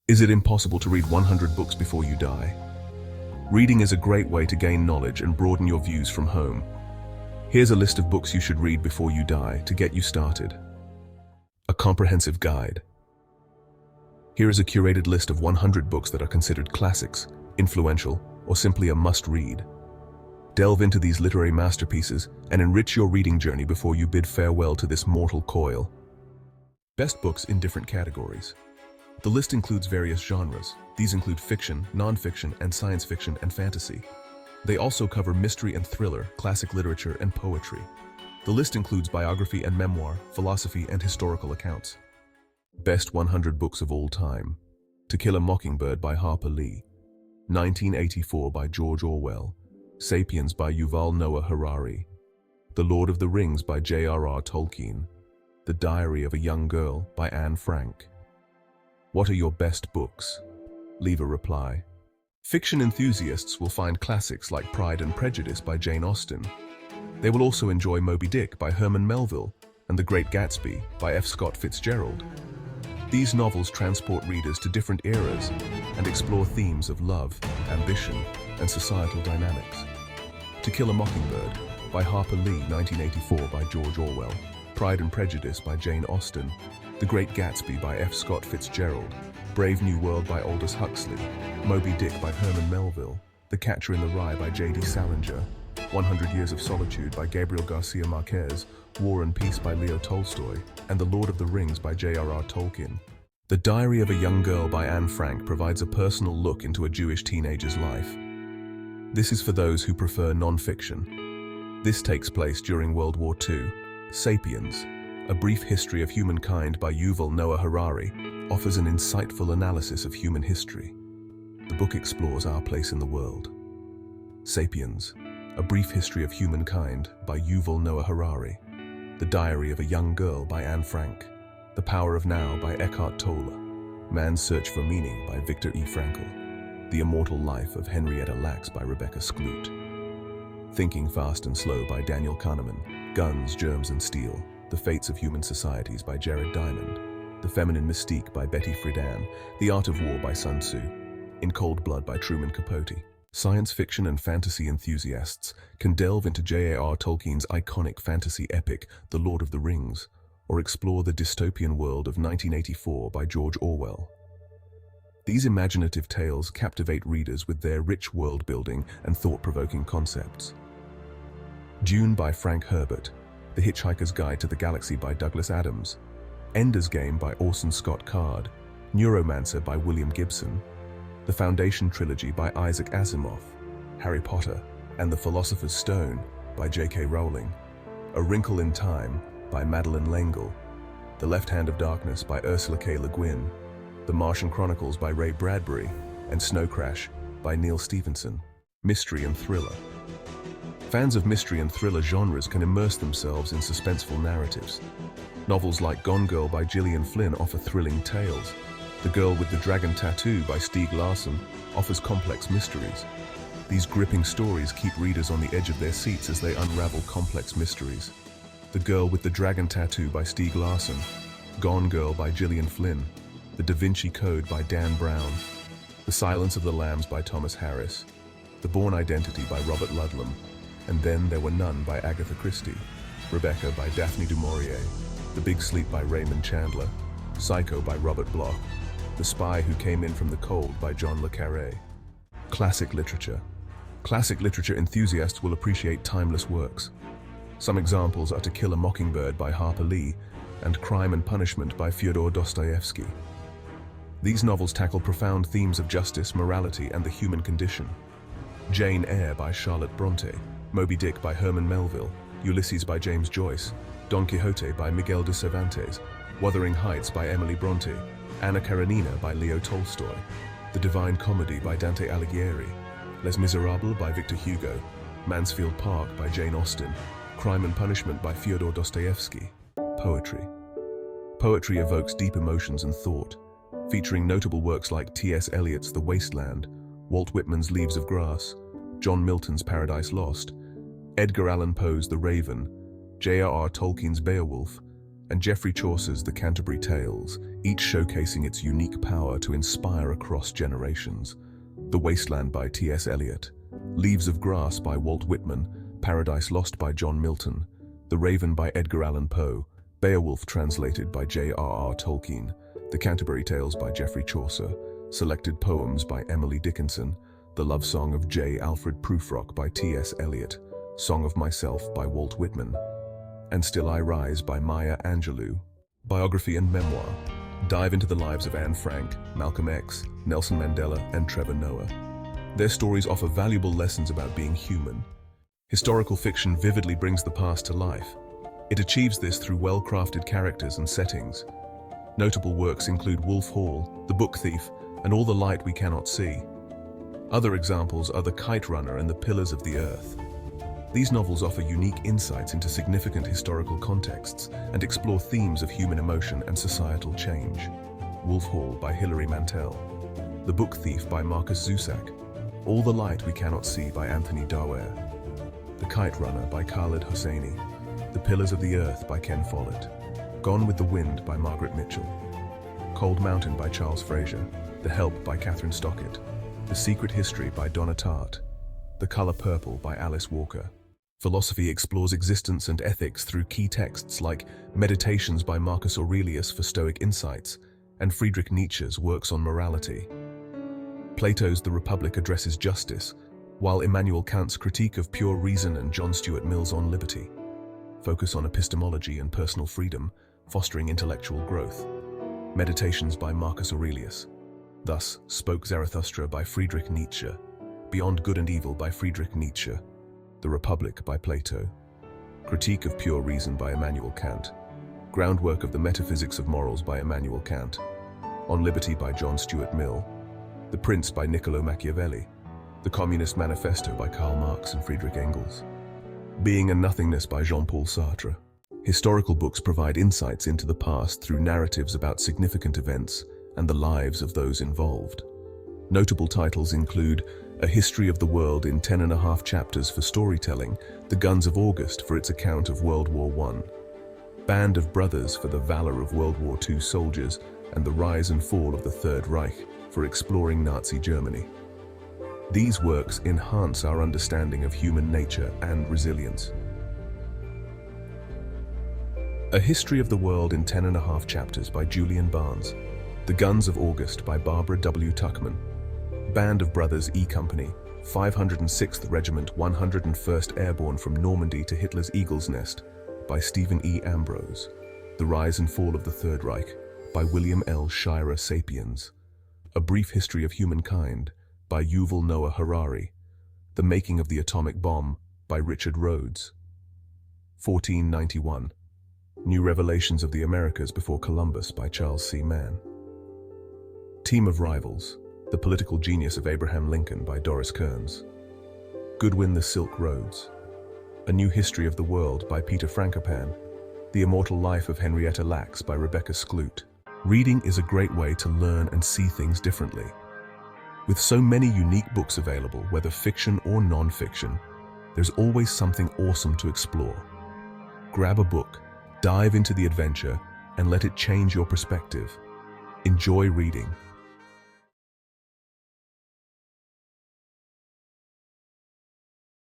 Is it impossible to read 100 books before you die? Reading is a great way to gain knowledge and broaden your views from home. Here's a list of books you should read before you die to get you started. A comprehensive guide. Here is a curated list of 100 books that are considered classics, influential, or simply a must-read. Delve into these literary masterpieces and enrich your reading journey before you bid farewell to this mortal coil. Best books in different categories. The list includes various genres. These include fiction, non-fiction, and science fiction and fantasy. They also cover mystery and thriller, classic literature, and poetry. The list includes biography and memoir, philosophy, and historical accounts. Best 100 books of all time. To Kill a Mockingbird by Harper Lee. 1984 by George Orwell. Sapiens by Yuval Noah Harari. The Lord of the Rings by J.R.R. Tolkien. The Diary of a Young Girl by Anne Frank. What are your best books? Leave a reply. Fiction enthusiasts will find classics like Pride and Prejudice by Jane Austen. They will also enjoy Moby Dick by Herman Melville and The Great Gatsby by F. Scott Fitzgerald. These novels transport readers to different eras and explore themes of love, ambition, and societal dynamics. To Kill a Mockingbird by Harper Lee, 1984 by George Orwell. Pride and Prejudice by Jane Austen. The Great Gatsby by F. Scott Fitzgerald. Brave New World by Aldous Huxley. Moby Dick by Herman Melville. The Catcher in the Rye by J.D. Salinger. 100 Years of Solitude by Gabriel Garcia Marquez. War and Peace by Leo Tolstoy. And The Lord of the Rings by J.R.R. Tolkien. The Diary of a Young Girl by Anne Frank provides a personal look into a Jewish teenager's life. This is for those who prefer non-fiction. This takes place during World War II. Sapiens, A Brief History of Humankind by Yuval Noah Harari, offers an insightful analysis of human history. The book explores our place in the world. Sapiens, A Brief History of Humankind by Yuval Noah Harari. The Diary of a Young Girl by Anne Frank. The Power of Now by Eckhart Tolle. Man's Search for Meaning by Viktor E. Frankl. The Immortal Life of Henrietta Lacks by Rebecca Skloot. Thinking Fast and Slow by Daniel Kahneman. Guns, Germs and Steel. The Fates of Human Societies by Jared Diamond. The Feminine Mystique by Betty Friedan. The Art of War by Sun Tzu. In Cold Blood by Truman Capote. Science fiction and fantasy enthusiasts can delve into J.R.R. Tolkien's iconic fantasy epic, The Lord of the Rings, or explore the dystopian world of 1984 by George Orwell. These imaginative tales captivate readers with their rich world-building and thought-provoking concepts. Dune by Frank Herbert. The Hitchhiker's Guide to the Galaxy by Douglas Adams. Ender's Game by Orson Scott Card. Neuromancer by William Gibson. The Foundation Trilogy by Isaac Asimov. Harry Potter and the Philosopher's Stone by J.K. Rowling. A Wrinkle in Time by Madeleine L'Engle. The Left Hand of Darkness by Ursula K. Le Guin. The Martian Chronicles by Ray Bradbury. And Snow Crash by Neil Stephenson. Mystery and thriller. Fans of mystery and thriller genres can immerse themselves in suspenseful narratives. Novels like Gone Girl by Gillian Flynn offer thrilling tales. The Girl with the Dragon Tattoo by Stieg Larsson offers complex mysteries. These gripping stories keep readers on the edge of their seats as they unravel complex mysteries. The Girl with the Dragon Tattoo by Stieg Larsson. Gone Girl by Gillian Flynn. The Da Vinci Code by Dan Brown. The Silence of the Lambs by Thomas Harris. The Bourne Identity by Robert Ludlum. And Then There Were None by Agatha Christie. Rebecca by Daphne du Maurier. The Big Sleep by Raymond Chandler. Psycho by Robert Bloch. The Spy Who Came In From the Cold by John le Carré. Classic literature. Classic literature enthusiasts will appreciate timeless works. Some examples are To Kill a Mockingbird by Harper Lee and Crime and Punishment by Fyodor Dostoevsky. These novels tackle profound themes of justice, morality, and the human condition. Jane Eyre by Charlotte Bronte. Moby Dick by Herman Melville. Ulysses by James Joyce. Don Quixote by Miguel de Cervantes. Wuthering Heights by Emily Bronte. Anna Karenina by Leo Tolstoy. The Divine Comedy by Dante Alighieri. Les Miserables by Victor Hugo. Mansfield Park by Jane Austen. Crime and Punishment by Fyodor Dostoevsky. Poetry. Poetry evokes deep emotions and thought, featuring notable works like T.S. Eliot's The Waste Land, Walt Whitman's Leaves of Grass, John Milton's Paradise Lost, Edgar Allan Poe's The Raven, J.R.R. Tolkien's Beowulf, and Geoffrey Chaucer's The Canterbury Tales, each showcasing its unique power to inspire across generations. The Wasteland by T.S. Eliot, Leaves of Grass by Walt Whitman, Paradise Lost by John Milton, The Raven by Edgar Allan Poe, Beowulf translated by J.R.R. Tolkien, The Canterbury Tales by Geoffrey Chaucer, Selected Poems by Emily Dickinson, The Love Song of J. Alfred Prufrock by T.S. Eliot, Song of Myself by Walt Whitman, and Still I Rise by Maya Angelou. Biography and memoir. Dive into the lives of Anne Frank, Malcolm X, Nelson Mandela, and Trevor Noah. Their stories offer valuable lessons about being human. Historical fiction vividly brings the past to life. It achieves this through well-crafted characters and settings. Notable works include Wolf Hall, The Book Thief, and All the Light We Cannot See. Other examples are The Kite Runner and The Pillars of the Earth. These novels offer unique insights into significant historical contexts and explore themes of human emotion and societal change. Wolf Hall by Hilary Mantel, The Book Thief by Marcus Zusak, All the Light We Cannot See by Anthony Doerr, The Kite Runner by Khaled Hosseini, The Pillars of the Earth by Ken Follett, Gone with the Wind by Margaret Mitchell, Cold Mountain by Charles Fraser, The Help by Catherine Stockett, The Secret History by Donna Tartt, The Color Purple by Alice Walker. Philosophy explores existence and ethics through key texts like Meditations by Marcus Aurelius for Stoic insights and Friedrich Nietzsche's works on morality. Plato's The Republic addresses justice, while Immanuel Kant's Critique of Pure Reason and John Stuart Mill's On Liberty focus on epistemology and personal freedom, fostering intellectual growth. Meditations by Marcus Aurelius. Thus Spoke Zarathustra by Friedrich Nietzsche, Beyond Good and Evil by Friedrich Nietzsche, The Republic by Plato, Critique of Pure Reason by Immanuel Kant, Groundwork of the Metaphysics of Morals by Immanuel Kant, On Liberty by John Stuart Mill, The Prince by Niccolo Machiavelli, The Communist Manifesto by Karl Marx and Friedrich Engels, Being and Nothingness by Jean-Paul Sartre. Historical books provide insights into the past through narratives about significant events and the lives of those involved. Notable titles include A History of the World in 10.5 chapters for storytelling, The Guns of August for its account of World War I, Band of Brothers for the valor of World War II soldiers and the rise and fall of the Third Reich for exploring Nazi Germany. These works enhance our understanding of human nature and resilience. A History of the World in 10.5 chapters by Julian Barnes, The Guns of August by Barbara W. Tuchman, Band of Brothers E Company, 506th Regiment 101st Airborne from Normandy to Hitler's Eagle's Nest by Stephen E. Ambrose, The Rise and Fall of the Third Reich by William L. Shirer Sapiens, A Brief History of Humankind by Yuval Noah Harari, The Making of the Atomic Bomb by Richard Rhodes, 1491, New Revelations of the Americas Before Columbus by Charles C. Mann, Team of Rivals, The Political Genius of Abraham Lincoln by Doris Kearns, Goodwin the Silk Roads, A New History of the World by Peter Frankopan, The Immortal Life of Henrietta Lacks by Rebecca Skloot. Reading is a great way to learn and see things differently. With so many unique books available, whether fiction or non-fiction, there's always something awesome to explore. Grab a book, dive into the adventure, and let it change your perspective. Enjoy reading.